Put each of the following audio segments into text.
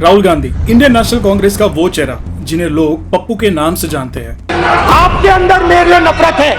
Rahul Gandhi Indian national Congress का वो चेहरा जिन्हें लोग पप्पू के नाम से जानते हैं। आपके अंदर मेरे लिए नफरत है,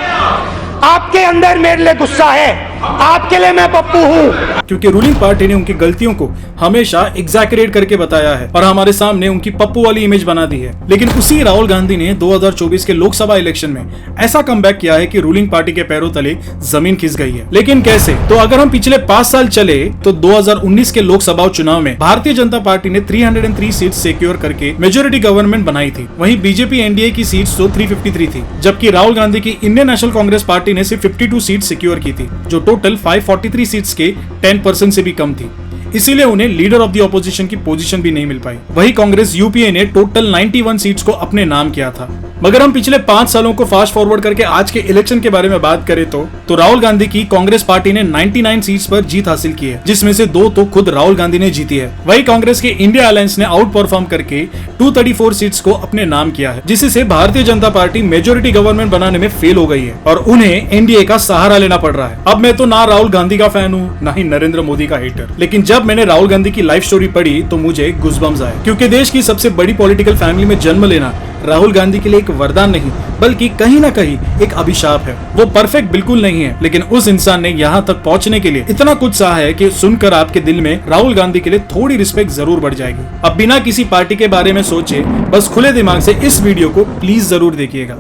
आपके अंदर मेरे लिए गुस्सा है, आपके लिए मैं पप्पू हूँ। क्योंकि रूलिंग पार्टी ने उनकी गलतियों को हमेशा एग्जैगरेट करके बताया है और हमारे सामने उनकी पप्पू वाली इमेज बना दी है। लेकिन उसी राहुल गांधी ने 2024 के लोकसभा इलेक्शन में ऐसा कमबैक किया है कि रूलिंग पार्टी के पैरों तले जमीन खिस गई है। लेकिन कैसे? तो अगर हम पिछले 5 साल चले तो 2019 के लोकसभा चुनाव में भारतीय जनता पार्टी ने 303 सीट सिक्योर करके मेजोरिटी गवर्नमेंट बनाई थी। वहीं बीजेपी एनडीए की सीट तो 353 थी, जबकि राहुल गांधी की इंडियन नेशनल कांग्रेस पार्टी ने सिर्फ 52 सीट सिक्योर की थी, जो टोटल 543 सीट्स के 10% से भी कम थी। इसीलिए उन्हें लीडर ऑफ द ऑपोजिशन की पोजीशन भी नहीं मिल पाई। वही कांग्रेस यूपीए ने टोटल 91 सीट्स को अपने नाम किया था। मगर हम पिछले 5 सालों को फास्ट फॉरवर्ड करके आज के इलेक्शन के बारे में बात करें तो राहुल गांधी की कांग्रेस पार्टी ने 99 सीट्स पर जीत हासिल की है, जिसमें से 2 तो खुद राहुल गांधी ने जीती है। वही कांग्रेस के इंडिया अलायंस ने आउट परफॉर्म करके 234 सीट्स को अपने नाम किया है, जिससे Bharatiya Janata party majority government बनाने में फेल हो गई है और उन्हें एनडीए का सहारा लेना पड़ रहा है। अब मैं तो ना राहुल गांधी का फैन हूँ, ना ही नरेंद्र मोदी का हेटर, लेकिन जब मैंने राहुल गांधी की लाइफ स्टोरी पढ़ी तो मुझे गूज़बम्स आए, क्योंकि देश की सबसे बड़ी पॉलिटिकल फैमिली में जन्म लेना राहुल गांधी के लिए एक वरदान नहीं बल्कि कहीं ना कहीं एक अभिशाप है। वो परफेक्ट बिल्कुल नहीं है, लेकिन उस इंसान ने यहाँ तक पहुँचने के लिए इतना कुछ सहा है कि सुनकर आपके दिल में राहुल गांधी के लिए थोड़ी रिस्पेक्ट जरूर बढ़ जाएगी। अब बिना किसी पार्टी के बारे में सोचे बस खुले दिमाग से इस वीडियो को प्लीज जरूर देखिएगा।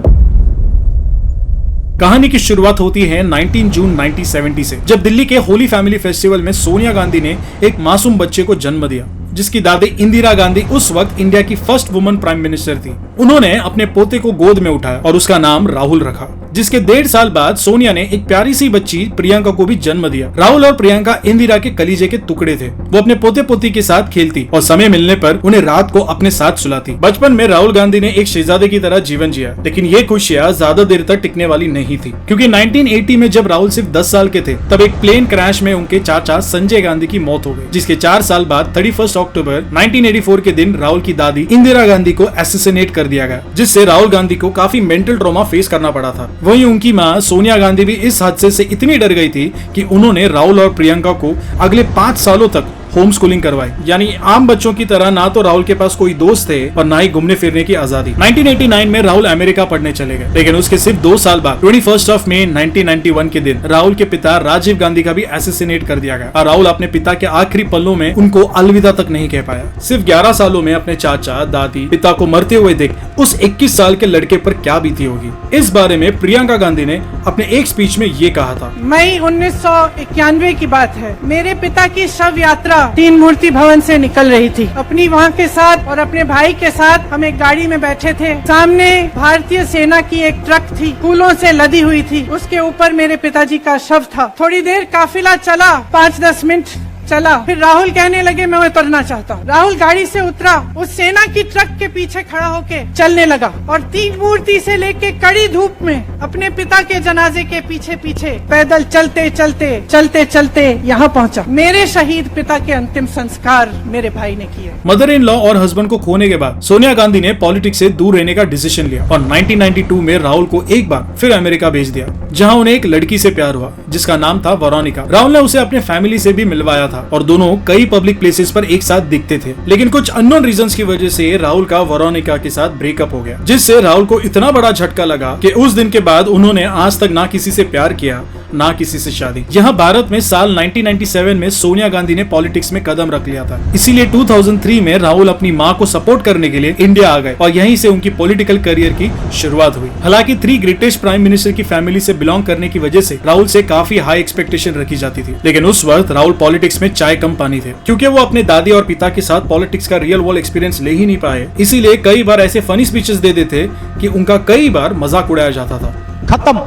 कहानी की शुरुआत होती है 19 जून 1970 से, जब दिल्ली के होली फैमिली फेस्टिवल में सोनिया गांधी ने एक मासूम बच्चे को जन्म दिया, जिसकी दादी इंदिरा गांधी उस वक्त इंडिया की फर्स्ट वुमन प्राइम मिनिस्टर थी। उन्होंने अपने पोते को गोद में उठाया और उसका नाम राहुल रखा, जिसके 1.5 साल बाद सोनिया ने एक प्यारी सी बच्ची प्रियंका को भी जन्म दिया। राहुल और प्रियंका इंदिरा के कलीजे के टुकड़े थे। वो अपने पोते पोती के साथ खेलती और समय मिलने पर उन्हें रात को अपने साथ सुलाती। बचपन में राहुल गांधी ने एक शहजादे की तरह जीवन जिया, लेकिन ये खुशियां ज्यादा देर तक टिकने वाली नहीं थी, क्योंकि 1980 में जब राहुल सिर्फ 10 साल के थे तब एक प्लेन क्रैश में उनके चाचा संजय गांधी की मौत हो गई, जिसके 4 साल बाद 31 अक्टूबर 1984 के दिन राहुल की दादी इंदिरा गांधी को असैसिनेट कर दिया गया, जिससे राहुल गांधी को काफी मेंटल ट्रॉमा फेस करना पड़ा था। वहीं उनकी मां सोनिया गांधी भी इस हादसे से इतनी डर गई थी कि उन्होंने राहुल और प्रियंका को अगले 5 सालों तक होम स्कूलिंग करवाई। यानी आम बच्चों की तरह ना तो राहुल के पास कोई दोस्त थे और ना ही घूमने फिरने की आजादी। 1989 में राहुल अमेरिका पढ़ने चले गए, लेकिन उसके सिर्फ 2 साल बाद 21 मई 1991 के दिन राहुल के पिता राजीव गांधी का भी असैसिनेट कर दिया गया और राहुल अपने पिता के आखिरी पलों में उनको अलविदा तक नहीं कह पाया। सिर्फ 11 सालों में अपने चाचा दादी पिता को मरते हुए देख उस 21 साल के लड़के पर क्या बीती होगी। इस बारे में प्रियंका गांधी ने अपने एक स्पीच में ये कहा था। मई 1991 की बात है, मेरे पिता की शव यात्रा 3 मूर्ति भवन से निकल रही थी। अपनी मां के साथ और अपने भाई के साथ हम एक गाड़ी में बैठे थे। सामने भारतीय सेना की एक ट्रक थी, फूलों से लदी हुई थी। उसके ऊपर मेरे पिताजी का शव था। थोड़ी देर काफिला चला, 5-10 मिनट चला, फिर राहुल कहने लगे मैं उतरना चाहता हूँ। राहुल गाड़ी से उतरा, उस सेना की ट्रक के पीछे खड़ा होके चलने लगा और 3 मूर्ति से लेके कड़ी धूप में अपने पिता के जनाजे के पीछे पीछे पैदल चलते चलते चलते चलते यहाँ पहुँचा। मेरे शहीद पिता के अंतिम संस्कार मेरे भाई ने किए। मदर इन लॉ और हस्बैंड को खोने के बाद सोनिया गांधी ने पॉलिटिक्स से दूर रहने का डिसीजन लिया और 1992 में राहुल को एक बार फिर अमेरिका भेज दिया, जहाँ उन्हें एक लड़की से प्यार हुआ जिसका नाम था वेरोनिका। राहुल ने उसे अपने फैमिली से भी मिलवाया था और दोनों कई पब्लिक प्लेसेस पर एक साथ दिखते थे, लेकिन कुछ अननोन रीजंस की वजह से राहुल का वेरोनिका के साथ ब्रेकअप हो गया, जिससे राहुल को इतना बड़ा झटका लगा कि उस दिन के बाद उन्होंने आज तक ना किसी से प्यार किया ना किसी से शादी। यहाँ भारत में साल 1997 में सोनिया गांधी ने पॉलिटिक्स में कदम रख लिया था, इसीलिए 2003 में राहुल अपनी मां को सपोर्ट करने के लिए इंडिया आ गए और यहीं से उनकी पॉलिटिकल करियर की शुरुआत हुई। हालांकि 3 ग्रेटेस्ट प्राइम मिनिस्टर की फैमिली से बिलोंग करने की वजह से राहुल से काफी हाई एक्सपेक्टेशन रखी जाती थी, लेकिन उस वक्त राहुल पॉलिटिक्स में चाय कम पानी थे, क्योंकि वो अपने दादी और पिता के साथ पॉलिटिक्स का रियल वर्ल्ड एक्सपीरियंस ले ही नहीं पाए। इसीलिए कई बार ऐसे फनी स्पीचेस दे देते कि उनका कई बार मजाक उड़ाया जाता था। खत्म,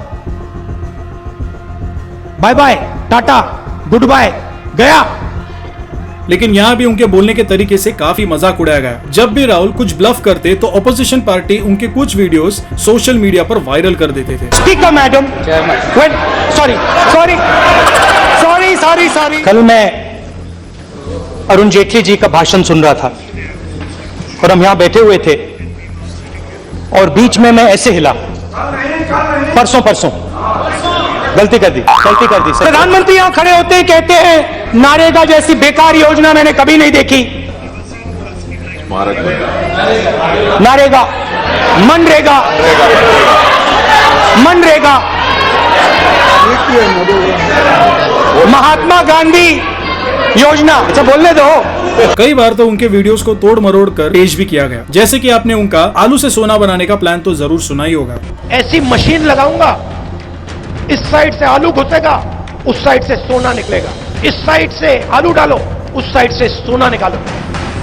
bye bye, tata, good bye, गया। लेकिन यहाँ भी उनके बोलने के तरीके से काफी मजाक उड़ाया गया। जब भी राहुल कुछ ब्लफ करते तो ऑपोजिशन पार्टी उनके कुछ वीडियोस सोशल मीडिया पर वायरल कर देते थे। Speaker madam, sorry. कल मैं अरुण जेटली जी का भाषण सुन रहा था और हम यहाँ बैठे हुए थे और बीच में मैं ऐसे हिला, परसों गलती कर दी। प्रधानमंत्री यहाँ खड़े होते हैं, कहते हैं नारेगा जैसी बेकार योजना मैंने कभी नहीं देखी। स्मारक बनेगा। नरेगा, मनरेगा, मनरेगा, महात्मा गांधी योजना, अच्छा बोलने दो। कई बार तो उनके वीडियोस को तोड़ मरोड़ कर पेश भी किया गया, जैसे कि आपने उनका आलू से सोना बनाने का प्लान तो जरूर सुना ही होगा। ऐसी मशीन लगाऊंगा, इस साइड से आलू घुसेगा, उस साइड से सोना निकलेगा, इस साइड से आलू डालो, उस साइड से सोना निकालो,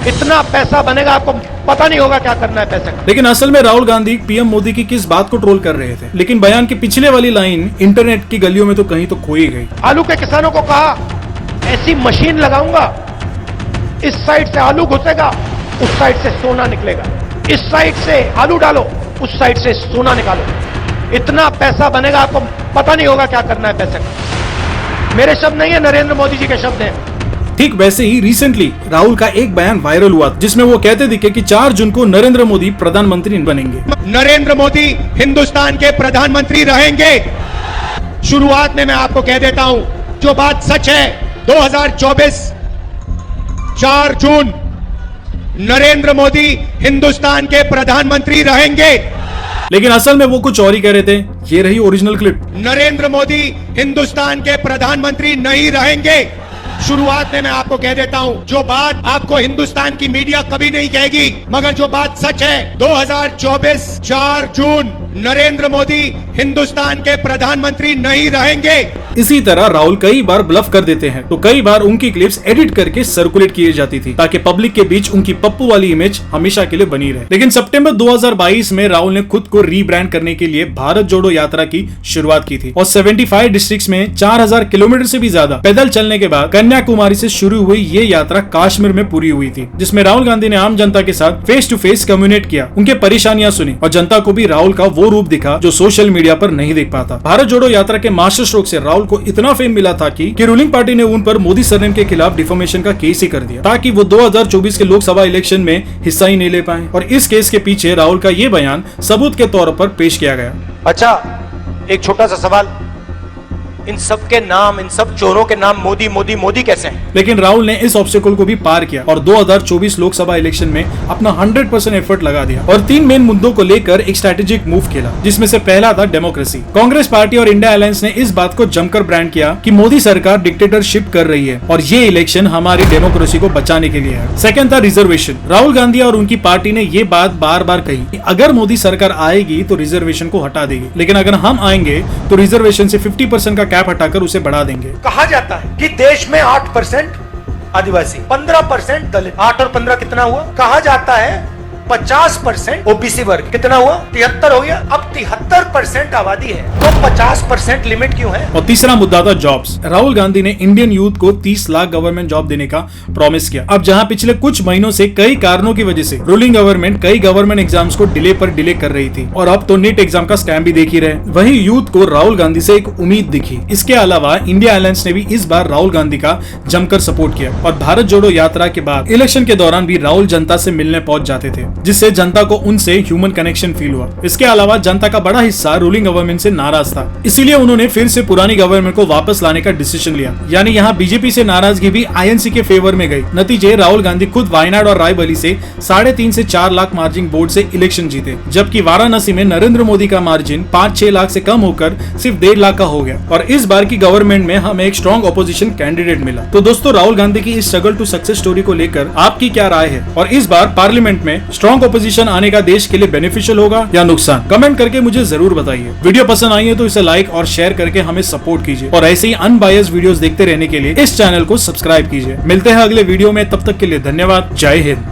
इतना पैसा बनेगा आपको पता नहीं होगा क्या करना है पैसे का। लेकिन असल में राहुल गांधी पीएम मोदी की किस बात को ट्रोल कर रहे थे, लेकिन बयान की पिछले वाली लाइन इंटरनेट की गलियों में तो कहीं तो खो ही गई। आलू के किसानों को कहा ऐसी मशीन लगाऊंगा, इस साइड से आलू घुसेगा, उस साइड से सोना निकलेगा, इस साइड से आलू डालो, उस साइड से सोना निकालो, इतना पैसा बनेगा आपको पता नहीं होगा क्या करना है पैसे का। मेरे शब्द नहीं है, नरेंद्र मोदी जी के शब्द हैं। ठीक वैसे ही रिसेंटली राहुल का एक बयान वायरल हुआ जिसमें वो कहते दिखे कि 4 जून को नरेंद्र मोदी प्रधानमंत्री बनेंगे। नरेंद्र मोदी हिंदुस्तान के प्रधानमंत्री रहेंगे। शुरुआत में मैं आपको कह देता हूं, जो बात सच है, 2024 4 जून नरेंद्र मोदी हिंदुस्तान के प्रधानमंत्री रहेंगे। लेकिन असल में वो कुछ और ही कह रहे थे। ये रही ओरिजिनल क्लिप। नरेंद्र मोदी हिंदुस्तान के प्रधानमंत्री नहीं रहेंगे। शुरुआत में मैं आपको कह देता हूं, जो बात आपको हिंदुस्तान की मीडिया कभी नहीं कहेगी, मगर जो बात सच है, 2024 4 जून नरेंद्र मोदी हिंदुस्तान के प्रधानमंत्री नहीं रहेंगे। इसी तरह राहुल कई बार ब्लफ कर देते हैं, तो कई बार उनकी क्लिप्स एडिट करके सर्कुलेट की जाती थी ताकि पब्लिक के बीच उनकी पप्पू वाली इमेज हमेशा के लिए बनी रहे। लेकिन सितंबर 2022 में राहुल ने खुद को रीब्रांड करने के लिए भारत जोड़ो यात्रा की शुरुआत की थी और 75 डिस्ट्रिक्ट्स में 4000 किलोमीटर से भी ज्यादा पैदल चलने के बाद कन्याकुमारी से शुरू हुई ये यात्रा कश्मीर में पूरी हुई थी, जिसमें राहुल गांधी ने आम जनता के साथ फेस टू फेस कम्युनिकेट किया, उनके परेशानियां सुनी और जनता को भी राहुल का वो रूप दिखा जो सोशल मीडिया पर नहीं देख पाता। भारत जोड़ो यात्रा के मास्टर स्ट्रोक से राहुल को इतना फेम मिला था कि रूलिंग पार्टी ने उन पर मोदी सरनेम के खिलाफ डिफेमेशन का केस ही कर दिया ताकि वो 2024 के लोकसभा इलेक्शन में हिस्सा ही नहीं ले पाए। और इस केस के पीछे राहुल का ये बयान सबूत के तौर पर पेश किया गया। अच्छा, एक छोटा सा सवाल, इन सब के नाम, इन सब चोरों के नाम मोदी मोदी मोदी कैसे हैं? लेकिन राहुल ने इस ऑब्स्टेकल को भी पार किया और 2024 लोकसभा इलेक्शन में अपना 100% एफर्ट लगा दिया और 3 मेन मुद्दों को लेकर एक स्ट्रेटेजिक मूव खेला, जिसमें से पहला था डेमोक्रेसी। कांग्रेस पार्टी और इंडिया अलायंस ने इस बात को जमकर ब्रांड किया कि मोदी सरकार डिक्टेटरशिप कर रही है और ये इलेक्शन हमारी डेमोक्रेसी को बचाने के लिए है। सेकंड था रिजर्वेशन। राहुल गांधी और उनकी पार्टी ने ये बात बार बार कही कि अगर मोदी सरकार आएगी तो रिजर्वेशन को हटा देगी, लेकिन अगर हम आएंगे तो रिजर्वेशन से 50% का कैप हटाकर उसे बढ़ा देंगे। कहा जाता है कि देश में 8% आदिवासी, 15% दलित, 8 और 15 कितना हुआ? कहा जाता है 50% ओबीसी वर्ग, कितना हुआ? 73 हो गया। अब 73% आबादी है तो 50% लिमिट क्यों है? और तीसरा मुद्दा था जॉब्स। राहुल गांधी ने इंडियन यूथ को 30 लाख गवर्नमेंट जॉब देने का प्रॉमिस किया। अब जहां पिछले कुछ महीनों से कई कारणों की वजह से रूलिंग गवर्नमेंट कई गवर्नमेंट एग्जाम्स को डिले पर डिले कर रही थी और अब तो नीट एग्जाम का स्कैम भी देख ही रहे, वहीं यूथ को राहुल गांधी से एक उम्मीद दिखी। इसके अलावा इंडिया अलायंस ने भी इस बार राहुल गांधी का जमकर सपोर्ट किया और भारत जोड़ो यात्रा के बाद इलेक्शन के दौरान भी राहुल जनता से मिलने पहुंच जाते थे, जिससे जनता को उनसे ह्यूमन कनेक्शन फील हुआ। इसके अलावा जनता का बड़ा हिस्सा रूलिंग गवर्नमेंट से नाराज था, इसीलिए उन्होंने फिर से पुरानी गवर्नमेंट को वापस लाने का डिसीजन लिया। यानी यहाँ बीजेपी से नाराजगी भी आईएनसी के फेवर में गई। नतीजे राहुल गांधी खुद वायनाड और रायबरेली से 3.5 से 4 लाख मार्जिन वोट से इलेक्शन जीते, जबकि वाराणसी में नरेंद्र मोदी का मार्जिन 5-6 लाख से कम होकर सिर्फ 1.5 लाख का हो गया। और इस बार की गवर्नमेंट में हमें एक स्ट्रॉन्ग ऑपोजिशन कैंडिडेट मिला। तो दोस्तों, राहुल गांधी की इस स्ट्रगल टू सक्सेस स्टोरी को लेकर आपकी क्या राय है और इस बार पार्लियामेंट में स्ट्रॉन्ग ऑपोजिशन आने का देश के लिए बेनिफिशियल होगा या नुकसान? कमेंट करके मुझे जरूर बताइए। वीडियो पसंद आई है तो इसे लाइक और शेयर करके हमें सपोर्ट कीजिए और ऐसे ही अनबायस्ड वीडियोस देखते रहने के लिए इस चैनल को सब्सक्राइब कीजिए। मिलते हैं अगले वीडियो में, तब तक के लिए धन्यवाद। जय हिंद।